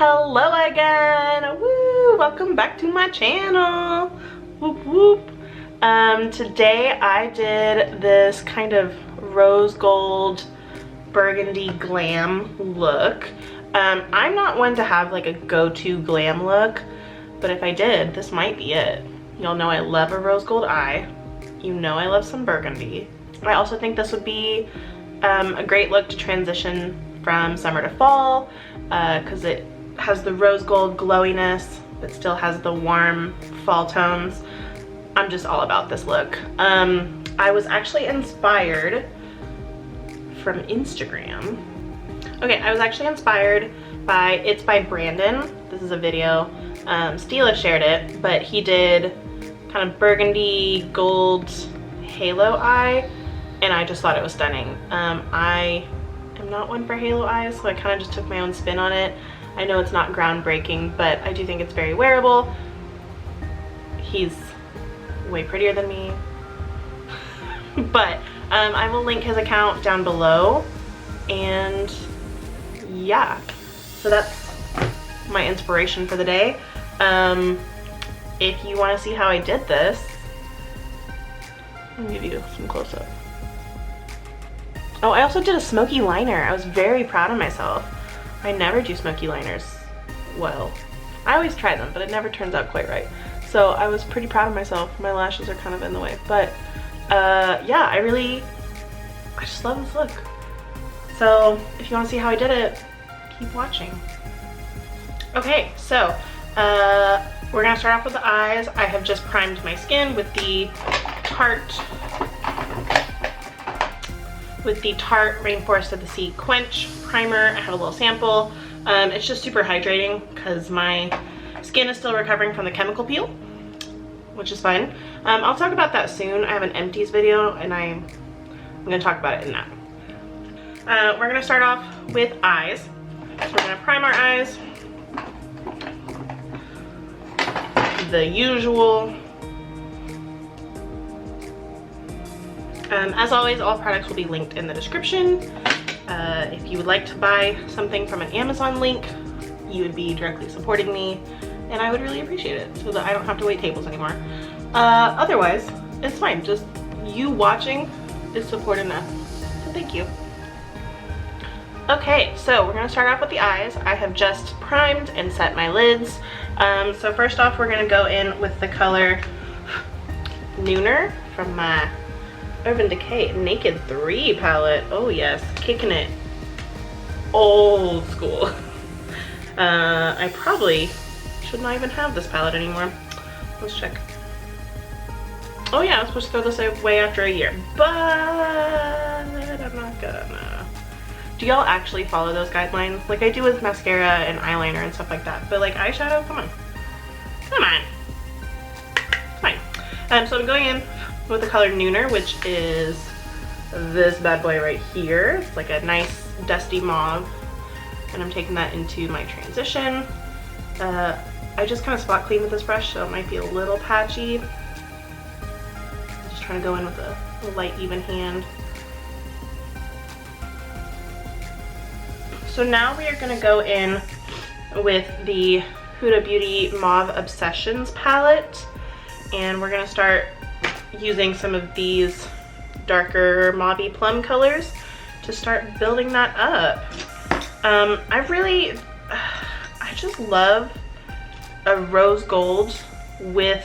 Hello again! Woo! Welcome back to my channel! Whoop whoop! Today I did this kind of rose gold burgundy glam look. I'm not one to have like a go-to glam look, but if I did, this might be it. Y'all know I love a rose gold eye. You know I love some burgundy. I also think this would be a great look to transition from summer to fall because it has the rose gold glowiness but still has the warm fall tones. I'm just all about this look. I was actually inspired from Instagram. Okay, I was actually inspired by It's by Brandon. This is a video. Stila shared it, but he did kind of burgundy gold halo eye, and I just thought it was stunning. I am not one for halo eyes, so I kind of just took my own spin on it. I know it's not groundbreaking, but I do think it's very wearable. He's way prettier than me. But I will link his account down below, and yeah, so that's my inspiration for the day. If you want to see how I did this, let me give you some close-up. Oh, I also did a smoky liner. I was very proud of myself. I never do smoky liners well. I always try them, but it never turns out quite right. So I was pretty proud of myself. My lashes are kind of in the way, but yeah, I just love this look. So if you want to see how I did it, keep watching. Okay, so we're gonna start off with the eyes. I have just primed my skin with the Tarte Rainforest of the Sea Quench primer. I have a little sample. It's just super hydrating because my skin is still recovering from the chemical peel, which is fine. I'll talk about that soon. I have an empties video and I'm gonna talk about it in that. We're gonna start off with eyes. So we're gonna prime our eyes. The usual. As always, all products will be linked in the description. If you would like to buy something from an Amazon link, you would be directly supporting me, and I would really appreciate it so that I don't have to wait tables anymore. Otherwise, it's fine. Just you watching is support enough, so thank you. Okay, so we're gonna start off with the eyes. I have just primed and set my lids. So first off, we're gonna go in with the color Nooner from my Urban Decay Naked 3 palette. Oh yes, kicking it old school. I probably should not even have this palette anymore. Let's check. Oh yeah, I was supposed to throw this away after a year, but I'm not gonna. Do y'all actually follow those guidelines? Like I do with mascara and eyeliner and stuff like that, but like eyeshadow, come on. Come on. Fine. So I'm going in with the color Nooner, which is this bad boy right here. It's like a nice dusty mauve, and I'm taking that into my transition. I just kind of spot clean with this brush, so it might be a little patchy. Just trying to go in with a light, even hand. So now we are going to go in with the Huda Beauty Mauve Obsessions palette, and we're going to start using some of these darker mauvey plum colors to start building that up. I just love a rose gold with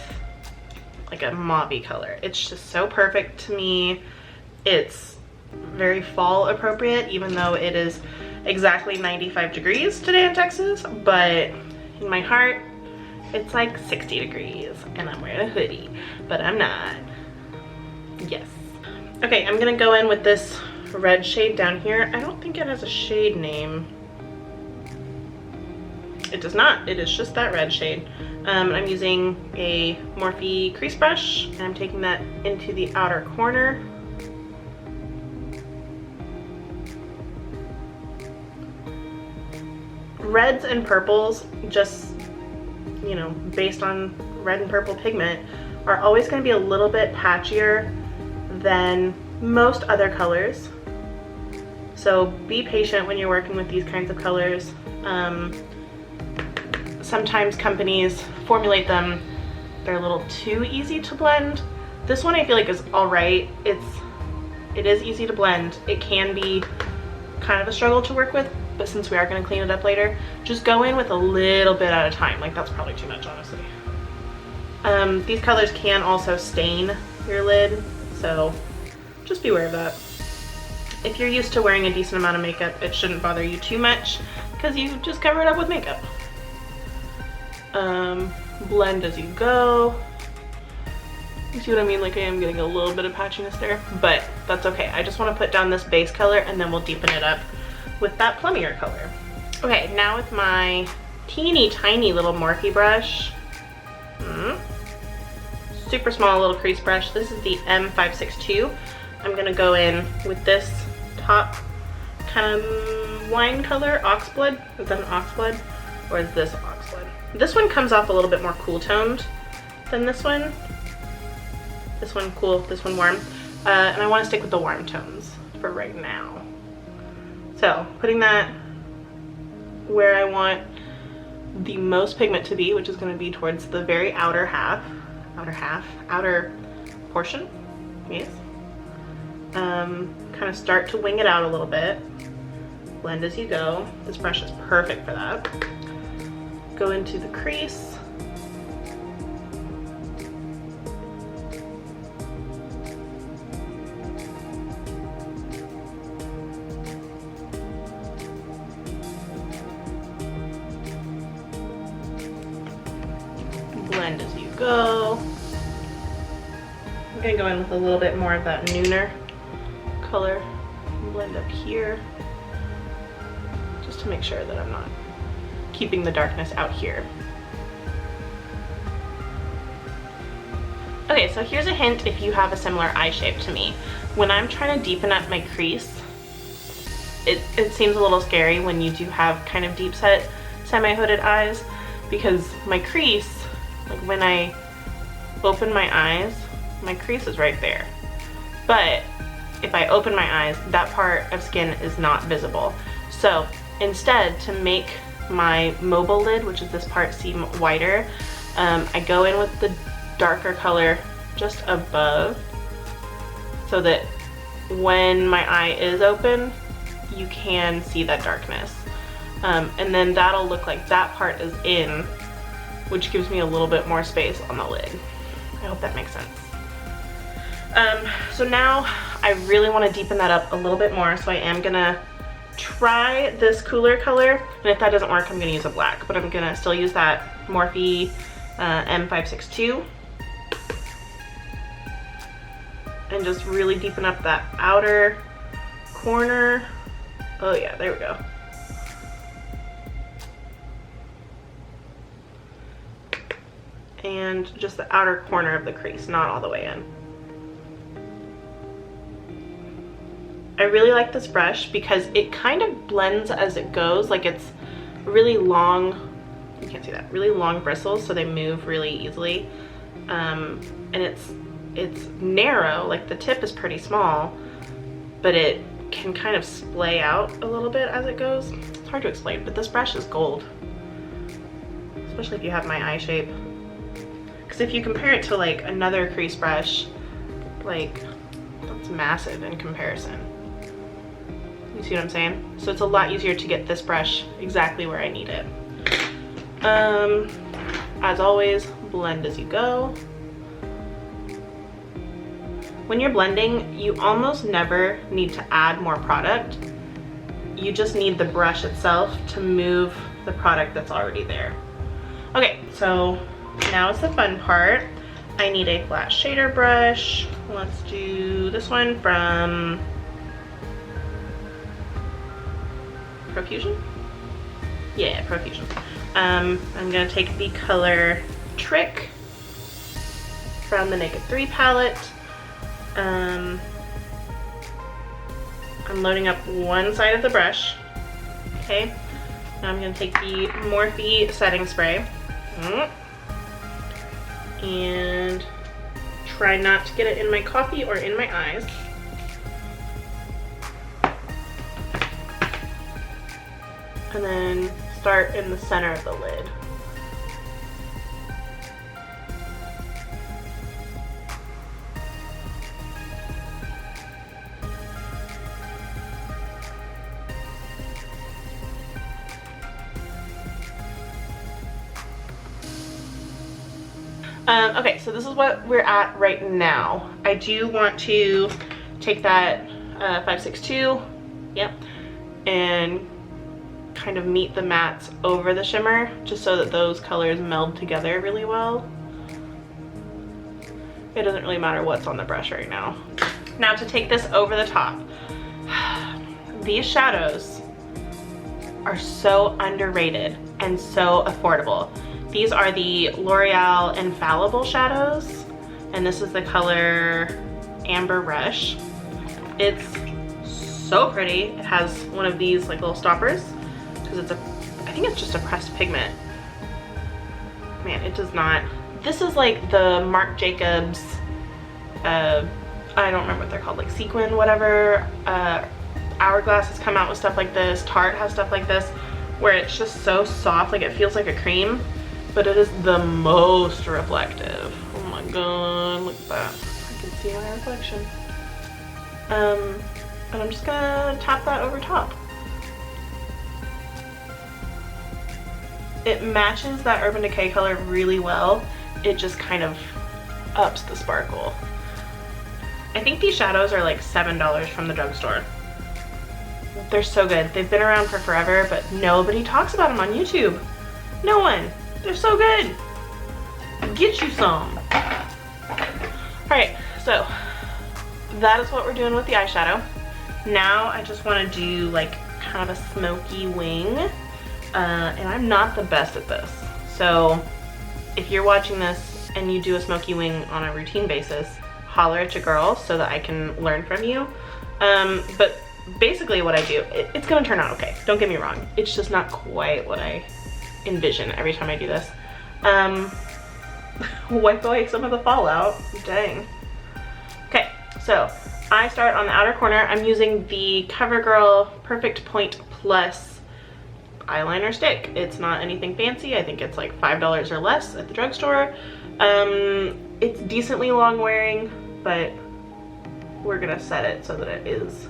like a mauvey color. It's just so perfect to me. It's very fall appropriate, even though it is exactly 95 degrees today in Texas, but in my heart it's like 60 degrees and I'm wearing a hoodie, but I'm not. Yes. Okay, I'm gonna go in with this red shade down here. I don't think it has a shade name. It does not. It is just that red shade. I'm using a Morphe crease brush, and I'm taking that into the outer corner. Reds and purples, just, you know, based on red and purple pigment, are always going to be a little bit patchier than most other colors. So be patient when you're working with these kinds of colors. sometimes companies formulate them, they're a little too easy to blend. This one I feel like is all right. It is easy to blend. It can be kind of a struggle to work with, but since we are going to clean it up later, just go in with a little bit at a time. Like, that's probably too much, honestly. These colors can also stain your lid, so just be aware of that. If you're used to wearing a decent amount of makeup, it shouldn't bother you too much because you just cover it up with makeup. Blend as you go. You see what I mean? Like, I am getting a little bit of patchiness there, but that's okay. I just want to put down this base color and then we'll deepen it up with that plummier color. Okay, now with my teeny tiny little Morphe brush, super small little crease brush. This is the M562. I'm gonna go in with this top kind of wine color, oxblood. Is that an oxblood? Or is this oxblood? This one comes off a little bit more cool toned than this one. This one cool, this one warm. And I want to stick with the warm tones for right now. So putting that where I want the most pigment to be, which is going to be towards the very outer portion. Yes. Kind of start to wing it out a little bit. Blend as you go. This brush is perfect for that. Go into the crease. Blend as you go. I'm gonna go in with a little bit more of that nooner color. Blend up here, just to make sure that I'm not keeping the darkness out here. Okay, so here's a hint if you have a similar eye shape to me. When I'm trying to deepen up my crease, it seems a little scary when you do have kind of deep set semi-hooded eyes, because my crease, like when I open my eyes, my crease is right there. But if I open my eyes, that part of skin is not visible. So instead, to make my mobile lid, which is this part, seem whiter, I go in with the darker color just above, so that when my eye is open, you can see that darkness. And then that'll look like that part is in, which gives me a little bit more space on the lid. I hope that makes sense. So now I really want to deepen that up a little bit more, so I am gonna try this cooler color, and if that doesn't work, I'm gonna use a black, but I'm gonna still use that Morphe M562 and just really deepen up that outer corner. Oh yeah, there we go. And just the outer corner of the crease, not all the way in. I really like this brush because it kind of blends as it goes. Like, it's really long, you can't see that, really long bristles, so they move really easily. And it's narrow, like the tip is pretty small, but it can kind of splay out a little bit as it goes. It's hard to explain, but this brush is gold, especially if you have my eye shape. Because if you compare it to like another crease brush, like, that's massive in comparison. You see what I'm saying? So it's a lot easier to get this brush exactly where I need it. As always, blend as you go. When you're blending, you almost never need to add more product. You just need the brush itself to move the product that's already there. Okay, so now it's the fun part. I need a flat shader brush. Let's do this one from Profusion? Yeah, Profusion. I'm gonna take the color Trick from the Naked 3 palette. I'm loading up one side of the brush. Okay, now I'm gonna take the Morphe setting spray and try not to get it in my coffee or in my eyes. And then start in the center of the lid. Okay, so this is what we're at right now. I do want to take that 562, yep, and kind of meet the mattes over the shimmer, just so that those colors meld together really well. It doesn't really matter what's on the brush right now. Now to take this over the top. These shadows are so underrated and so affordable. These are the L'Oreal Infallible shadows, and this is the color Amber Rush. It's so pretty. It has one of these like little stoppers, because it's I think it's just a pressed pigment. Man, it does not. This is like the Marc Jacobs, I don't remember what they're called, like sequin, whatever. Hourglass has come out with stuff like this. Tarte has stuff like this, where it's just so soft, like it feels like a cream, but it is the most reflective. Oh my god, look at that. I can see my reflection. And I'm just gonna tap that over top. It matches that Urban Decay color really well. It just kind of ups the sparkle. I think these shadows are like $7 from the drugstore. They're so good. They've been around for forever, but nobody talks about them on YouTube. No one. They're so good. Get you some. Alright, so that is what we're doing with the eyeshadow. Now I just want to do like kind of a smoky wing. And I'm not the best at this. So if you're watching this and you do a smoky wing on a routine basis, holler at your girl so that I can learn from you. But basically what I do, it's gonna turn out okay. Don't get me wrong. It's just not quite what I envision every time I do this. Wipe away some of the fallout. Dang. Okay, so I start on the outer corner. I'm using the CoverGirl Perfect Point Plus eyeliner stick. It's not anything fancy. I think it's like $5 or less at the drugstore. It's decently long wearing, but we're gonna set it so that it is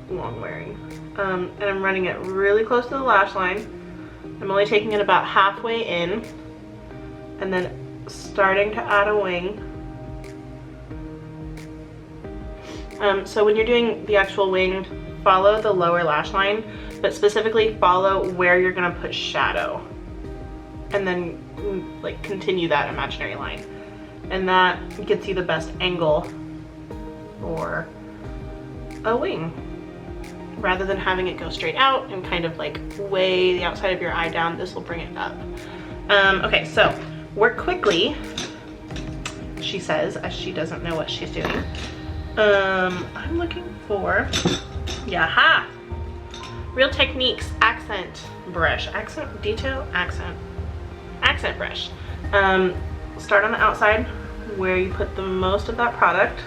long wearing. And I'm running it really close to the lash line. I'm only taking it about halfway in and then starting to add a wing. So when you're doing the actual wing, follow the lower lash line, but specifically follow where you're gonna put shadow, and then like continue that imaginary line, and that gets you the best angle for a wing, rather than having it go straight out and kind of like weigh the outside of your eye down. This will bring it up. Okay, so work quickly, she says, as she doesn't know what she's doing. I'm looking for, yaha, Real Techniques accent brush, accent brush. Start on the outside where you put the most of that product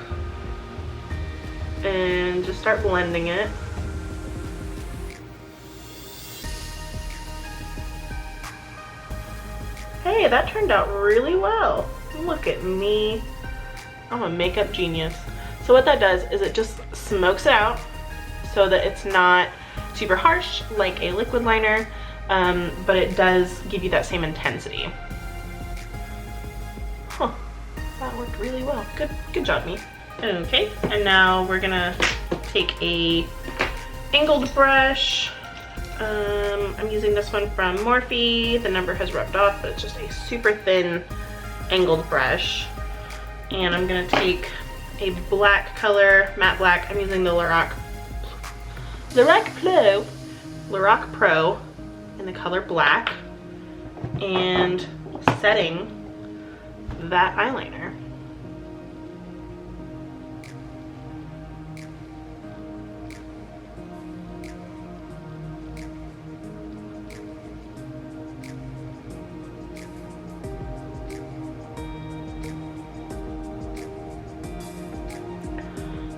and just start blending it. Hey, that turned out really well. Look at me. I'm a makeup genius. So what that does is it just smokes it out so that it's not super harsh like a liquid liner, but it does give you that same intensity. Huh, that worked really well. Good job, me. Okay, and now we're gonna take a angled brush. I'm using this one from Morphe. The number has rubbed off, but it's just a super thin angled brush. And I'm gonna take a black color, matte black. I'm using the Lorac Pro in the color black, and setting that eyeliner.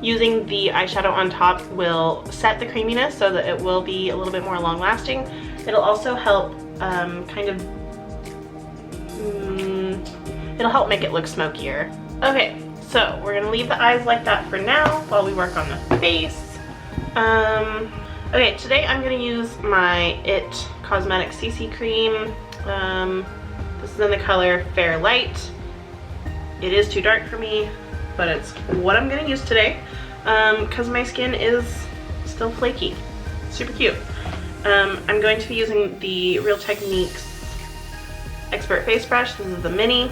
Using the eyeshadow on top will set the creaminess so that it will be a little bit more long lasting. It'll also help it'll help make it look smokier. Okay, so we're gonna leave the eyes like that for now while we work on the face. Okay, today I'm gonna use my IT Cosmetics CC cream. This is in the color Fair Light. It is too dark for me, but it's what I'm gonna use today because my skin is still flaky. Super cute. I'm going to be using the Real Techniques Expert Face Brush. This is the mini.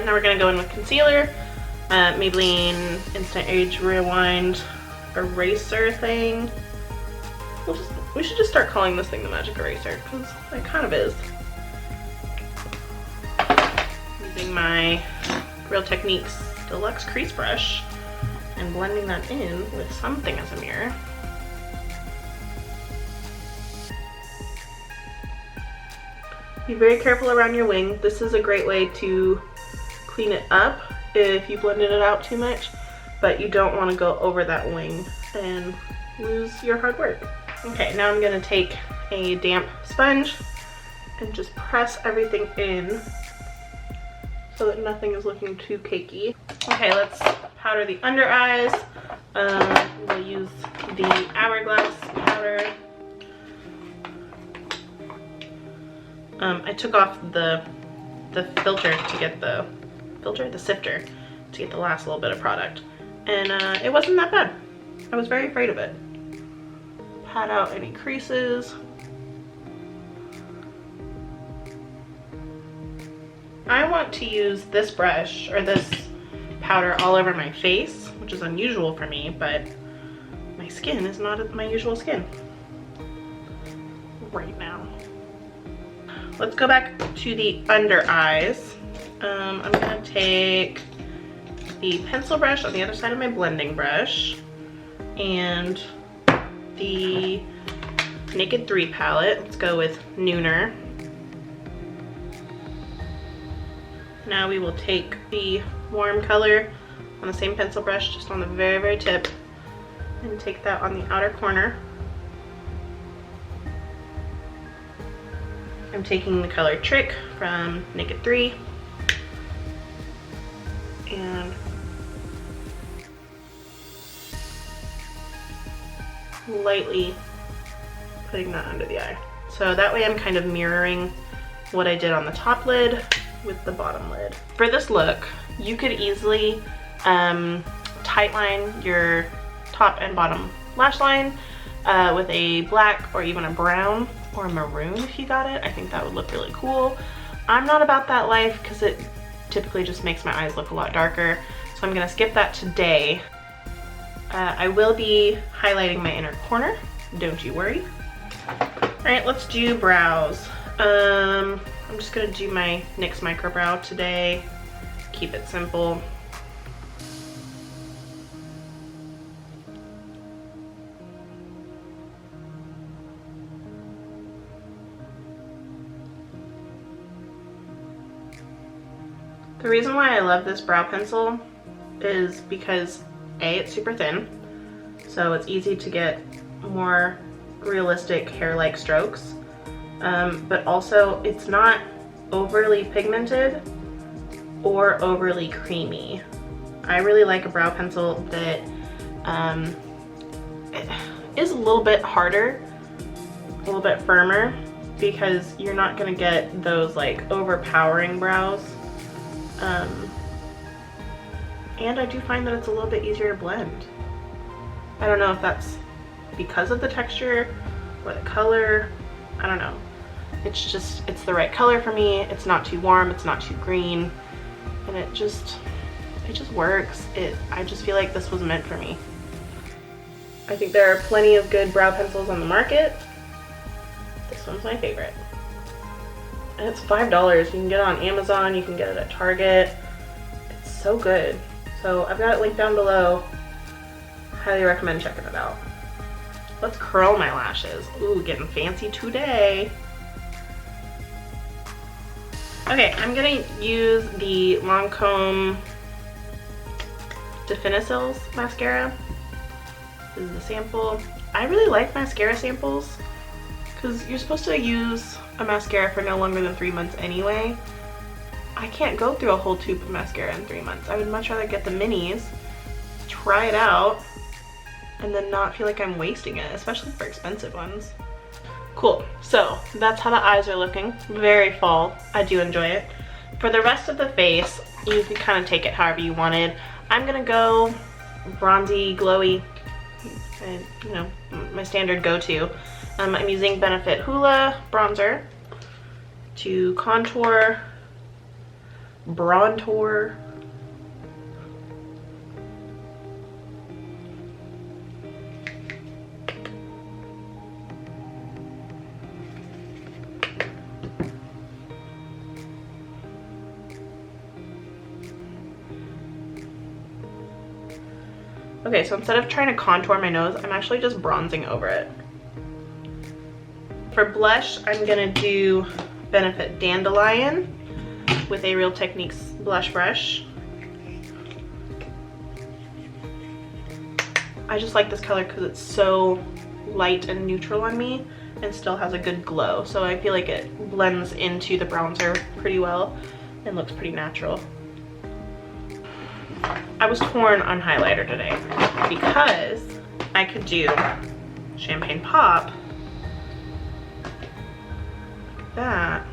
Now we're gonna go in with concealer, Maybelline Instant Age Rewind eraser thing. We should just start calling this thing the magic eraser because it kind of is. Using my Real Techniques Deluxe Crease Brush and blending that in with something as a mirror. Be very careful around your wing. This is a great way to clean it up if you blended it out too much, but you don't want to go over that wing and lose your hard work. Okay, now I'm going to take a damp sponge and just press everything in so that nothing is looking too cakey. Okay, let's powder the under eyes. We'll use the Hourglass powder. I took off the filter to get the sifter to get the last little bit of product, and it wasn't that bad. I was very afraid of it. Pat out any creases. I want to use this brush or this powder all over my face, which is unusual for me, but my skin is not my usual skin right now. Let's go back to the under eyes. I'm gonna take the pencil brush on the other side of my blending brush and the Naked 3 palette. Let's go with Nooner. Now we will take the warm color on the same pencil brush, just on the very, very tip, and take that on the outer corner. I'm taking the color Trick from Naked 3 and lightly putting that under the eye. So that way I'm kind of mirroring what I did on the top lid with the bottom lid. For this look, you could easily tightline your top and bottom lash line with a black or even a brown or a maroon if you got it. I think that would look really cool. I'm not about that life because it typically just makes my eyes look a lot darker, so I'm gonna skip that today. I will be highlighting my inner corner, don't you worry. All right, let's do brows. I'm just gonna do my NYX Micro Brow today. Keep it simple. The reason why I love this brow pencil is because A, it's super thin, so it's easy to get more realistic hair-like strokes, but also it's not overly pigmented or overly creamy. I really like a brow pencil that is a little bit harder, a little bit firmer, because you're not gonna get those like overpowering brows. And I do find that it's a little bit easier to blend. I don't know if that's because of the texture or the color, I don't know. It's just, it's the right color for me. It's not too warm, it's not too green, and it just works. I just feel like this was meant for me. I think there are plenty of good brow pencils on the market. This one's my favorite. And it's $5. You can get it on Amazon, you can get it at Target. It's so good. So I've got it linked down below. Highly recommend checking it out. Let's curl my lashes. Ooh, getting fancy today. Okay, I'm gonna use the Lancome Definicils mascara. This is the sample. I really like mascara samples because you're supposed to use a mascara for no longer than 3 months anyway. I can't go through a whole tube of mascara in 3 months. I would much rather get the minis, try it out, and then not feel like I'm wasting it, especially for expensive ones. Cool, so that's how the eyes are looking. Very fall, I do enjoy it. For the rest of the face, you can kind of take it however you wanted. I'm gonna go bronzy, glowy, and you know, my standard go-to. I'm using Benefit Hoola bronzer to contour, bronzer. Okay, so instead of trying to contour my nose, I'm actually just bronzing over it. For blush, I'm gonna do Benefit Dandelion with a Real Techniques blush brush. I just like this color because it's so light and neutral on me and still has a good glow. So I feel like it blends into the bronzer pretty well and looks pretty natural. I was torn on highlighter today because I could do Champagne Pop like that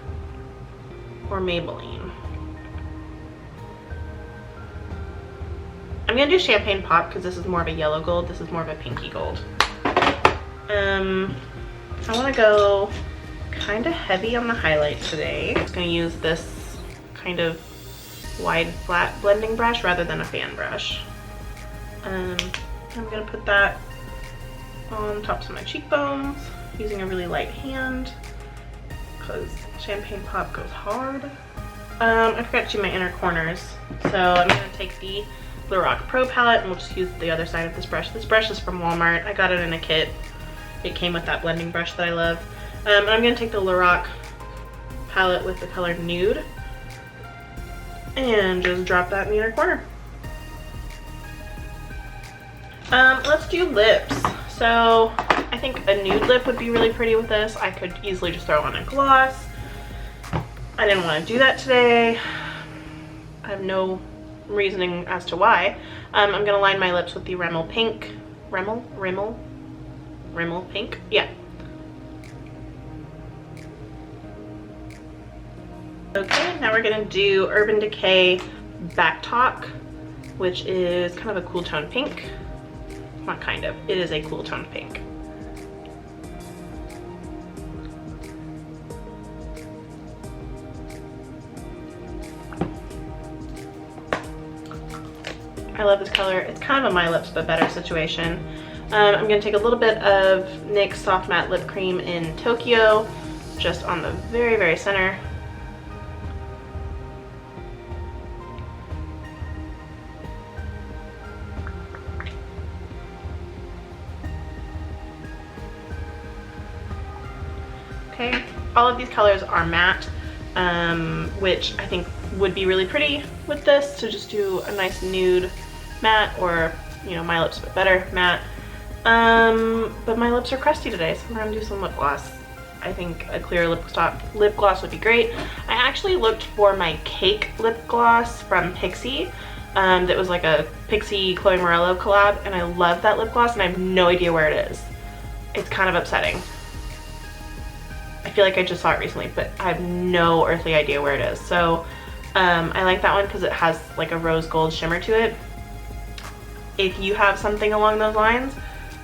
or Maybelline. I'm gonna do Champagne Pop because this is more of a yellow gold, this is more of a pinky gold. I want to go kind of heavy on the highlight today. I'm just gonna use this kind of wide flat blending brush rather than a fan brush. I'm gonna put that on tops of my cheekbones using a really light hand because Champagne Pop goes hard. I forgot to do my inner corners, so I'm gonna take the Lorac Pro palette and we'll just use the other side of this brush. This brush is from Walmart. I got it in a kit. It came with that blending brush that I love. I'm gonna take the Lorac palette with the color Nude and just drop that in the inner corner. Let's do lips. So I think a nude lip would be really pretty with this. I could easily just throw on a gloss. I didn't want to do that today. I have no reasoning as to why. I'm gonna line my lips with the Rimmel Pink. Rimmel Pink? Yeah. Okay, now we're gonna do Urban Decay Back Talk, which is kind of a cool tone pink. Not kind of, it is a cool tone pink. I love this color. It's kind of a My Lips But Better situation. I'm gonna take a little bit of NYX Soft Matte Lip Cream in Tokyo, just on the very, very center. Okay, all of these colors are matte, which I think would be really pretty with this, to just do a nice nude matte, or, you know, My Lips But Better matte. But my lips are crusty today, so we're gonna do some lip gloss. I think a clear lip gloss would be great. I actually looked for my Cake lip gloss from Pixi. That was like a Pixi Chloe Morello collab, and I love that lip gloss and I have no idea where it is. It's kind of upsetting. I feel like I just saw it recently, but I have no earthly idea where it is. So I like that one because it has like a rose gold shimmer to it. If you have something along those lines,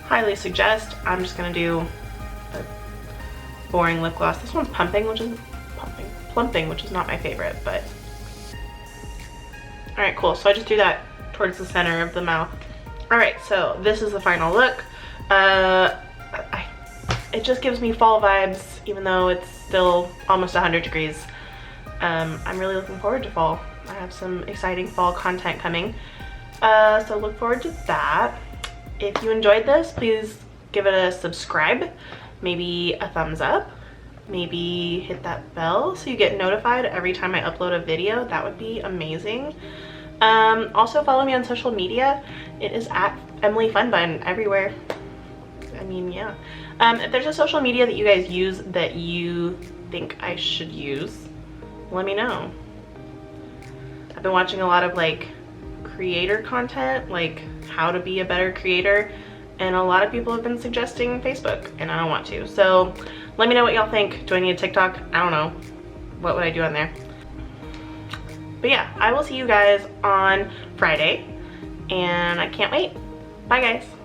highly suggest. I'm just gonna do a boring lip gloss. This one's plumping, which is not my favorite, but all right, cool. So I just do that towards the center of the mouth. All right, so this is the final look. It just gives me fall vibes, even though it's still almost 100 degrees. I'm really looking forward to fall. I have some exciting fall content coming. So look forward to that. If you enjoyed this, please give it a subscribe, maybe a thumbs up, maybe hit that bell so you get notified every time I upload a video. That would be amazing. Also follow me on social media. It is at Emily Funbun everywhere. I mean, yeah. If there's a social media that you guys use that you think I should use, let me know. I've been watching a lot of like creator content, like how to be a better creator, and a lot of people have been suggesting Facebook, and I don't want to. So let me know what y'all think. Do I need a TikTok? I don't know. What would I do on there? But yeah, I will see you guys on Friday, and I can't wait. Bye guys.